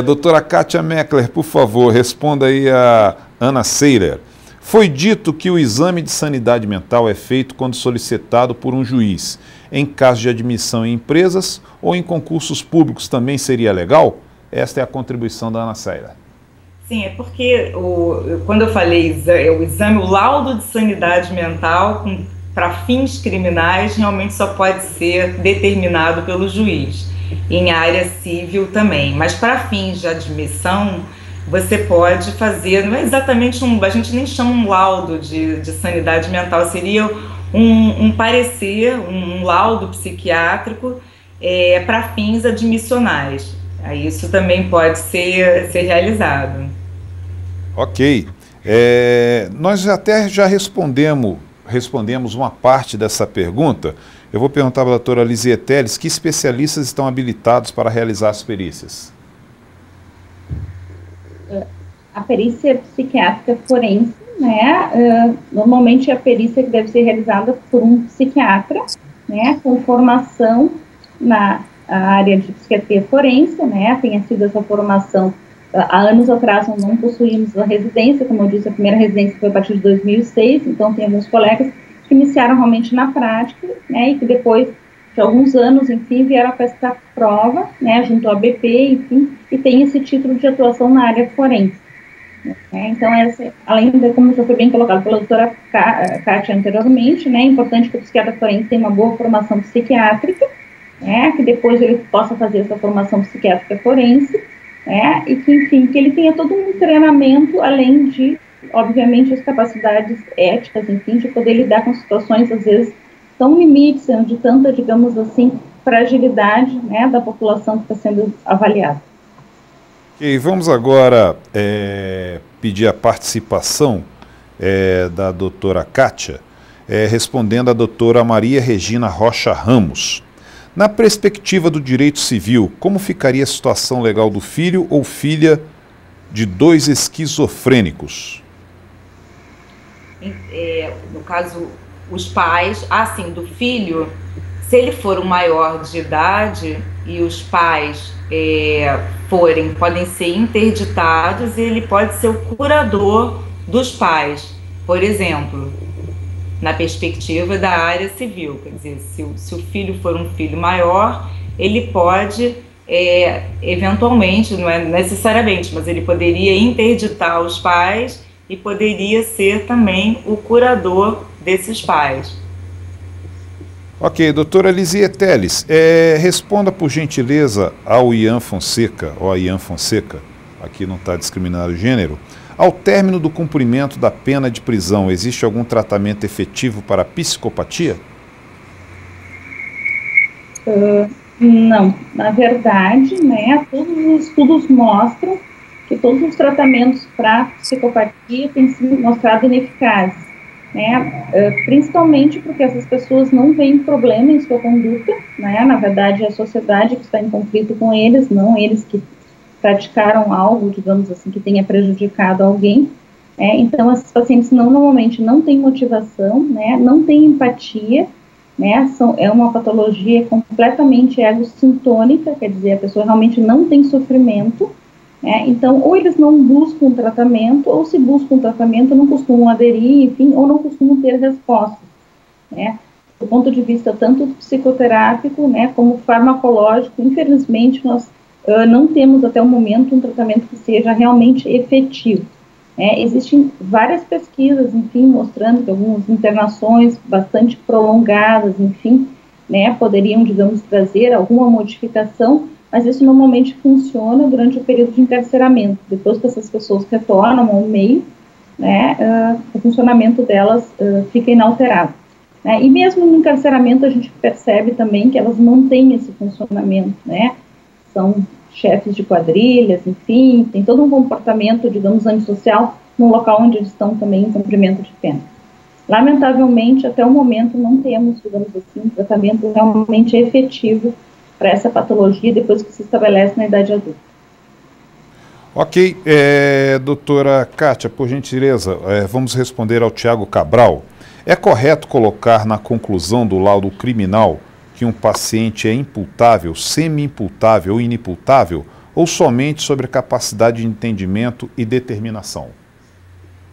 Doutora Kátia Meckler, por favor, responda aí a Ana Seiler. Foi dito que o exame de sanidade mental é feito quando solicitado por um juiz. Em caso de admissão em empresas ou em concursos públicos também seria legal? Esta é a contribuição da Ana Seiler. Sim, é porque quando eu falei o exame, o laudo de sanidade mental para fins criminais realmente só pode ser determinado pelo juiz. Em área civil também, mas para fins de admissão você pode fazer, não é exatamente a gente nem chama um laudo de sanidade mental, seria um parecer, um laudo psiquiátrico para fins admissionais. Aí isso também pode ser realizado. Ok. Nós até já respondemos uma parte dessa pergunta. Eu vou perguntar para a doutora Lizzie Teles, que especialistas estão habilitados para realizar as perícias? A perícia psiquiátrica forense, né, normalmente é a perícia que deve ser realizada por um psiquiatra, né, com formação na área de psiquiatria forense, né, tenha sido essa formação, há anos atrás não possuímos a residência, como eu disse, a primeira residência foi a partir de 2006, então tem alguns colegas que iniciaram realmente na prática, né, e que depois de alguns anos, enfim, vieram a prestar prova, né, junto ao ABP, enfim, e tem esse título de atuação na área forense. Então, além de, como já foi bem colocado pela doutora Kátia anteriormente, né, é importante que o psiquiatra forense tenha uma boa formação psiquiátrica, né, que depois ele possa fazer essa formação psiquiátrica forense, né, e que, enfim, que ele tenha todo um treinamento, além de, obviamente, as capacidades éticas, enfim, de poder lidar com situações, às vezes, tão limites, de tanta, digamos assim, fragilidade, né, da população que está sendo avaliada. Ok, vamos agora pedir a participação da doutora Kátia, respondendo a doutora Maria Regina Rocha Ramos. Na perspectiva do direito civil, como ficaria a situação legal do filho ou filha de dois esquizofrênicos? No caso, os pais, assim, do filho, se ele for o maior de idade e os pais podem ser interditados e ele pode ser o curador dos pais, por exemplo, na perspectiva da área civil. Quer dizer, se o filho for um filho maior, ele pode, eventualmente, não é necessariamente, mas ele poderia interditar os pais e poderia ser também o curador desses pais. Ok, doutora Lizzie Teles, responda por gentileza ao Ian Fonseca, ou a Ian Fonseca, aqui não está discriminado o gênero. Ao término do cumprimento da pena de prisão, existe algum tratamento efetivo para a psicopatia? Não, na verdade, né, todos os estudos mostram que todos os tratamentos para psicopatia têm sido mostrados ineficazes. né, principalmente porque essas pessoas não veem problema em sua conduta, né, na verdade é a sociedade que está em conflito com eles, não eles que praticaram algo, digamos assim, que tenha prejudicado alguém. Então, esses pacientes normalmente não têm motivação, né, não têm empatia, né, é uma patologia completamente egocintônica, quer dizer, a pessoa realmente não tem sofrimento, né, então, ou eles não buscam tratamento, ou se buscam tratamento, não costumam aderir, enfim, ou não costumam ter respostas, né. Do ponto de vista tanto psicoterápico, né, como farmacológico, infelizmente, nós não temos até o momento um tratamento que seja realmente efetivo. Existem várias pesquisas, enfim, mostrando que algumas internações bastante prolongadas, enfim, né, poderiam, digamos, trazer alguma modificação, mas isso normalmente funciona durante o período de encarceramento. Depois que essas pessoas retornam ao meio, né, o funcionamento delas fica inalterado. E mesmo no encarceramento a gente percebe também que elas mantêm esse funcionamento, né, são chefes de quadrilhas, enfim, tem todo um comportamento, digamos, antissocial no local onde eles estão também em cumprimento de pena. Lamentavelmente, até o momento, não temos, digamos assim, um tratamento realmente efetivo para essa patologia depois que se estabelece na idade adulta. Ok, doutora Kátia, por gentileza, vamos responder ao Tiago Cabral. É correto colocar na conclusão do laudo criminal que um paciente é imputável, semi-imputável ou inimputável, ou somente sobre a capacidade de entendimento e determinação?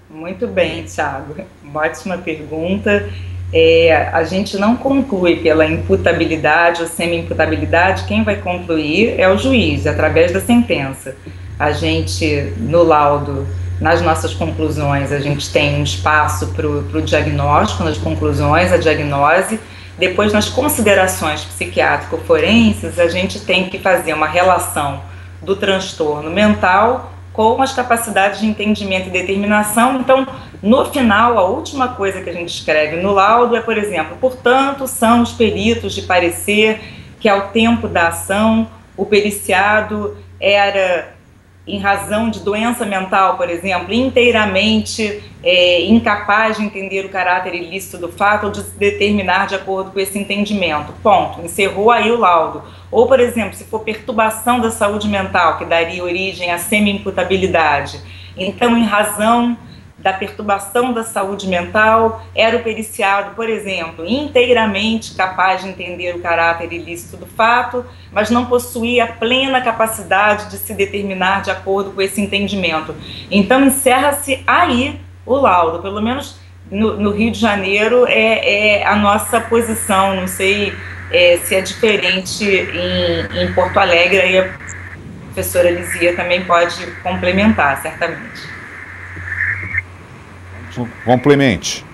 Muito bem, Thiago. Uma ótima pergunta. A gente não conclui pela imputabilidade ou semi-imputabilidade, quem vai concluir é o juiz, através da sentença. A gente, no laudo, nas nossas conclusões, a gente tem um espaço para o diagnóstico, nas conclusões, a diagnose. Depois, nas considerações psiquiátrico-forenses, a gente tem que fazer uma relação do transtorno mental com as capacidades de entendimento e determinação. Então, no final, a última coisa que a gente escreve no laudo é, por exemplo, portanto, são os peritos de parecer que, ao tempo da ação, o periciado era, em razão de doença mental, por exemplo, inteiramente incapaz de entender o caráter ilícito do fato ou de se determinar de acordo com esse entendimento. Ponto. Encerrou aí o laudo. Ou, por exemplo, se for perturbação da saúde mental, que daria origem à semi-imputabilidade. Então, em razão da perturbação da saúde mental, era o periciado, por exemplo, inteiramente capaz de entender o caráter ilícito do fato, mas não possuía plena capacidade de se determinar de acordo com esse entendimento. Então, encerra-se aí o laudo, pelo menos no Rio de Janeiro é a nossa posição, não sei se é diferente em Porto Alegre, aí a professora Lizia também pode complementar, certamente. Complemente.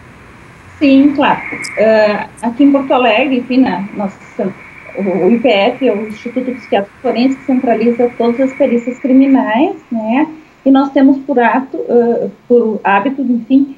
Sim, claro. Aqui em Porto Alegre, enfim, o IPF, o Instituto Psiquiátrico Forense, centraliza todas as perícias criminais, né? E nós temos por hábito, enfim,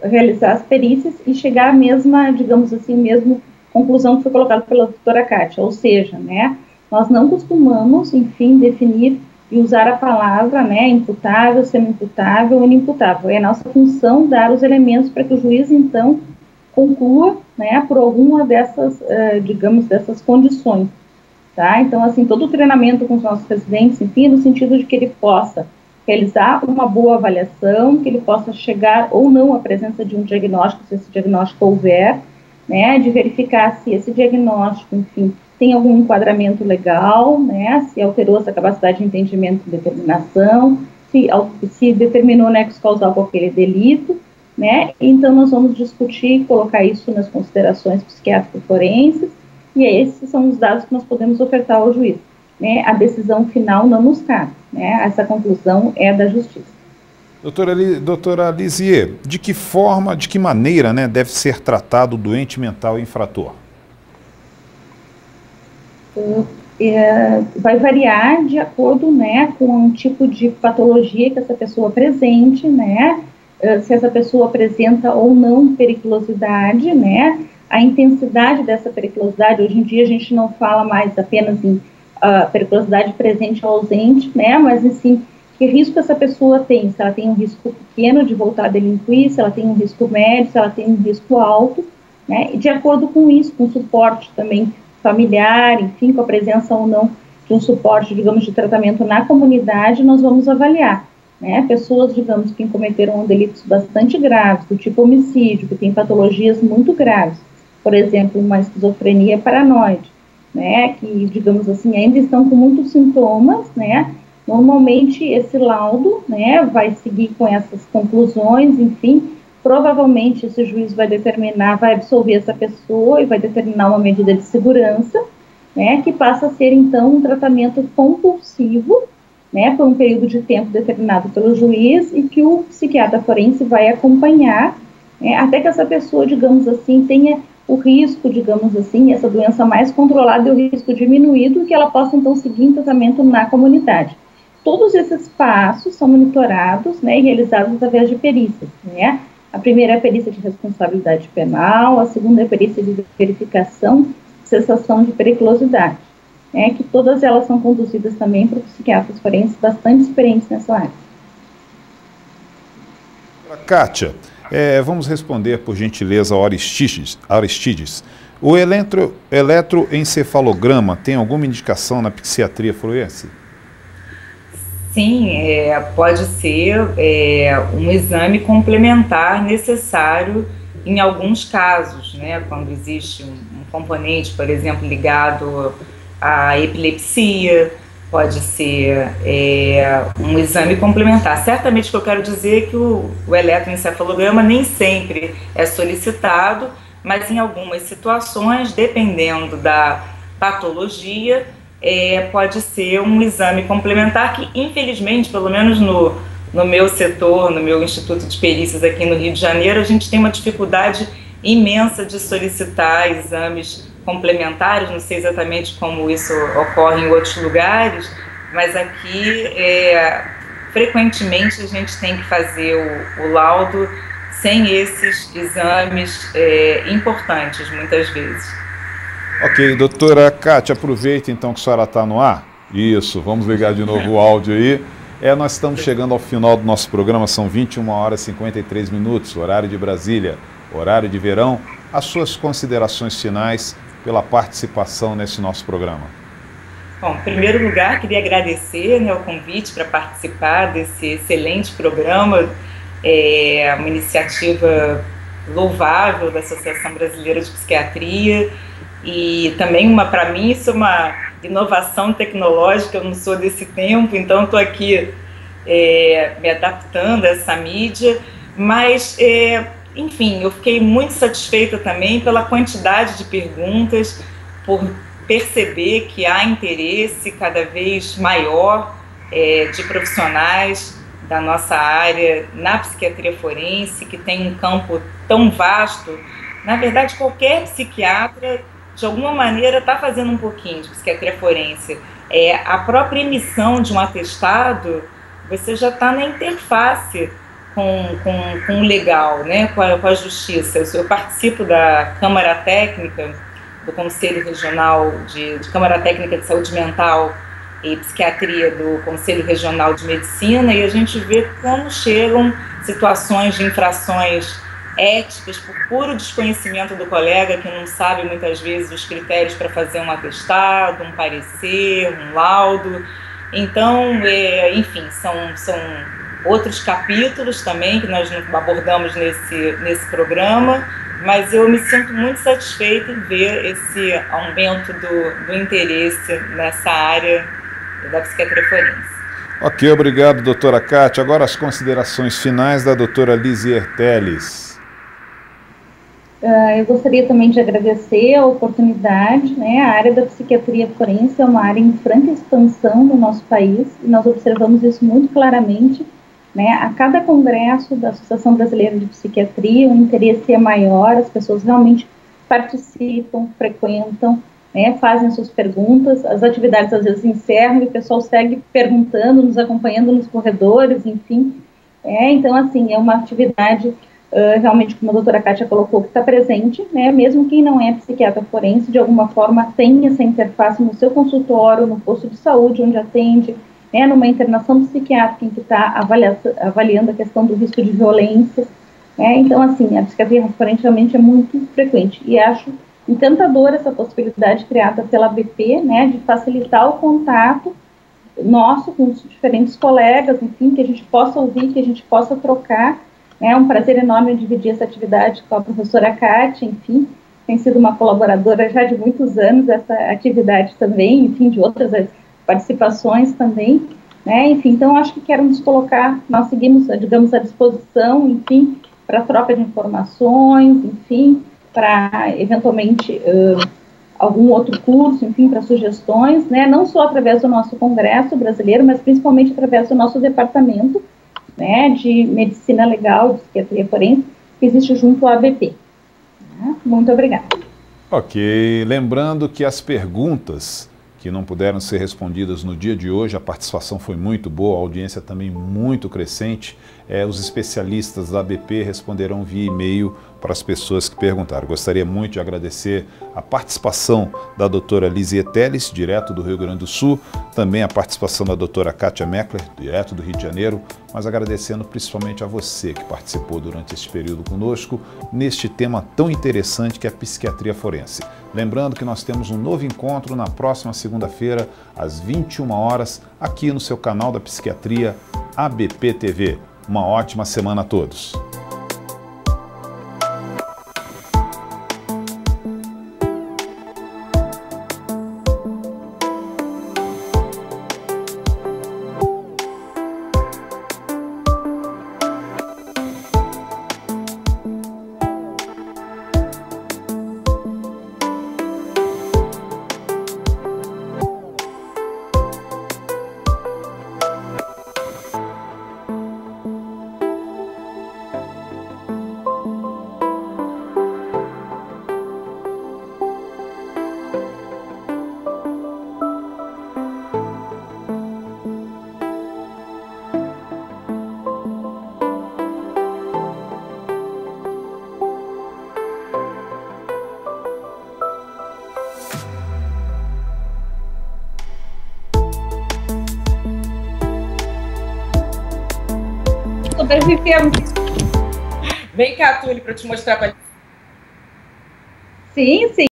realizar as perícias e chegar à mesma, digamos assim, mesma conclusão que foi colocada pela doutora Kátia, ou seja, né, nós não costumamos, enfim, definir e usar a palavra, né, imputável, semi-imputável, inimputável. É a nossa função dar os elementos para que o juiz, então, conclua, né, por alguma dessas, digamos, dessas condições, tá? Então, assim, todo o treinamento com os nossos residentes, enfim, no sentido de que ele possa realizar uma boa avaliação, que ele possa chegar ou não à presença de um diagnóstico, se esse diagnóstico houver, né, de verificar se esse diagnóstico, enfim, tem algum enquadramento legal, né, se alterou essa capacidade de entendimento e determinação, se determinou nexo causal com aquele delito, né, então nós vamos discutir, colocar isso nas considerações psiquiátrico-forenses, e esses são os dados que nós podemos ofertar ao juiz, né, a decisão final não nos cabe, né, essa conclusão é da justiça. Doutora Lisier, de que forma, de que maneira, né, deve ser tratado o doente mental infrator? Vai variar de acordo, né, com o tipo de patologia que essa pessoa apresente, né, se essa pessoa apresenta ou não periculosidade, né, a intensidade dessa periculosidade. Hoje em dia a gente não fala mais apenas em periculosidade presente ou ausente, né, mas assim, que risco essa pessoa tem, se ela tem um risco pequeno de voltar a delinquir, se ela tem um risco médio, se ela tem um risco alto, né, e de acordo com isso, com suporte também familiar, enfim, com a presença ou não de um suporte, digamos, de tratamento na comunidade, nós vamos avaliar, né, pessoas, digamos, que cometeram delitos bastante graves, do tipo homicídio, que tem patologias muito graves, por exemplo, uma esquizofrenia paranoide, né, que, digamos assim, ainda estão com muitos sintomas, né, normalmente esse laudo, né, vai seguir com essas conclusões, enfim, provavelmente esse juiz vai determinar, vai absolver essa pessoa e vai determinar uma medida de segurança, né, que passa a ser, então, um tratamento compulsivo, né, por um período de tempo determinado pelo juiz e que o psiquiatra forense vai acompanhar, né, até que essa pessoa, digamos assim, tenha o risco, digamos assim, essa doença mais controlada e o risco diminuído, que ela possa, então, seguir em tratamento na comunidade. Todos esses passos são monitorados, né, e realizados através de perícias, né. A primeira é a perícia de responsabilidade penal, a segunda é a perícia de verificação, cessação de periculosidade, né, que todas elas são conduzidas também por psiquiatras forenses bastante experientes nessa área. Kátia, vamos responder, por gentileza, ao Aristides. O eletroencefalograma tem alguma indicação na psiquiatria forense? Sim, pode ser um exame complementar necessário em alguns casos, né, quando existe um componente, por exemplo, ligado à epilepsia, pode ser um exame complementar. Certamente o que eu quero dizer é que o eletroencefalograma nem sempre é solicitado, mas em algumas situações, dependendo da patologia, pode ser um exame complementar que, infelizmente, pelo menos no meu setor, no meu Instituto de Perícias aqui no Rio de Janeiro, a gente tem uma dificuldade imensa de solicitar exames complementares. Não sei exatamente como isso ocorre em outros lugares, mas aqui, frequentemente, a gente tem que fazer o laudo sem esses exames importantes, muitas vezes. Ok, doutora Kátia, aproveita então que a senhora está no ar. Isso, vamos ligar de novo o áudio aí. Nós estamos chegando ao final do nosso programa, são 21 horas e 53 minutos, horário de Brasília, horário de verão. As suas considerações finais pela participação nesse nosso programa. Bom, em primeiro lugar, queria agradecer, né, o convite para participar desse excelente programa, uma iniciativa louvável da Associação Brasileira de Psiquiatria. E também, para mim, isso é uma inovação tecnológica, eu não sou desse tempo, então estou aqui me adaptando a essa mídia, mas, enfim, eu fiquei muito satisfeita também pela quantidade de perguntas, por perceber que há interesse cada vez maior de profissionais da nossa área na psiquiatria forense, que tem um campo tão vasto. Na verdade, qualquer psiquiatra, de alguma maneira, está fazendo um pouquinho de psiquiatria forense. A própria emissão de um atestado, você já está na interface com o legal, né, com a justiça. Eu participo da Câmara Técnica, do Conselho Regional de Câmara Técnica de Saúde Mental e Psiquiatria do Conselho Regional de Medicina, e a gente vê como chegam situações de infrações éticas por puro desconhecimento do colega, que não sabe muitas vezes os critérios para fazer um atestado, um parecer, um laudo. Então, enfim, são outros capítulos também que nós não abordamos nesse programa, mas eu me sinto muito satisfeita em ver esse aumento do interesse nessa área da psiquiatria forense. Ok, obrigado, doutora Kátia. Agora as considerações finais da doutora Lizier Teles. Eu gostaria também de agradecer a oportunidade, né? A área da psiquiatria forense é uma área em franca expansão no nosso país, e nós observamos isso muito claramente, né? A cada congresso da Associação Brasileira de Psiquiatria, o interesse é maior, as pessoas realmente participam, frequentam, né? Fazem suas perguntas, as atividades às vezes encerram e o pessoal segue perguntando, nos acompanhando nos corredores, enfim. Então, assim, é uma atividade realmente, como a doutora Kátia colocou, que está presente, né? Mesmo quem não é psiquiatra forense, de alguma forma tem essa interface no seu consultório, no posto de saúde onde atende, né, numa internação psiquiátrica em que está avaliando a questão do risco de violência. Então, assim, a psiquiatria recorrente realmente é muito frequente e acho encantadora essa possibilidade criada pela ABP, né, de facilitar o contato nosso com os diferentes colegas, enfim, que a gente possa ouvir, que a gente possa trocar. É um prazer enorme dividir essa atividade com a professora Kátia, enfim, tem sido uma colaboradora já de muitos anos dessa atividade também, enfim, de outras participações também, né, enfim, então acho que quero nos colocar, nós seguimos, digamos, à disposição, enfim, para troca de informações, enfim, para eventualmente algum outro curso, enfim, para sugestões, né, não só através do nosso Congresso Brasileiro, mas principalmente através do nosso departamento, né, de Medicina Legal, de Psiquiatria Forense, que existe junto à ABP. Muito obrigada. Ok, lembrando que as perguntas que não puderam ser respondidas no dia de hoje, a participação foi muito boa, a audiência também muito crescente. Os especialistas da ABP responderão via e-mail para as pessoas que perguntaram. Gostaria muito de agradecer a participação da doutora Lizzie Teles, direto do Rio Grande do Sul, também a participação da doutora Kátia Meckler, direto do Rio de Janeiro, mas agradecendo principalmente a você que participou durante este período conosco, neste tema tão interessante que é a psiquiatria forense. Lembrando que nós temos um novo encontro na próxima segunda-feira, às 21 horas, aqui no seu canal da Psiquiatria ABP TV. Uma ótima semana a todos. Sobrevivemos. Vem cá, Túlio, para te mostrar. Sim, sim.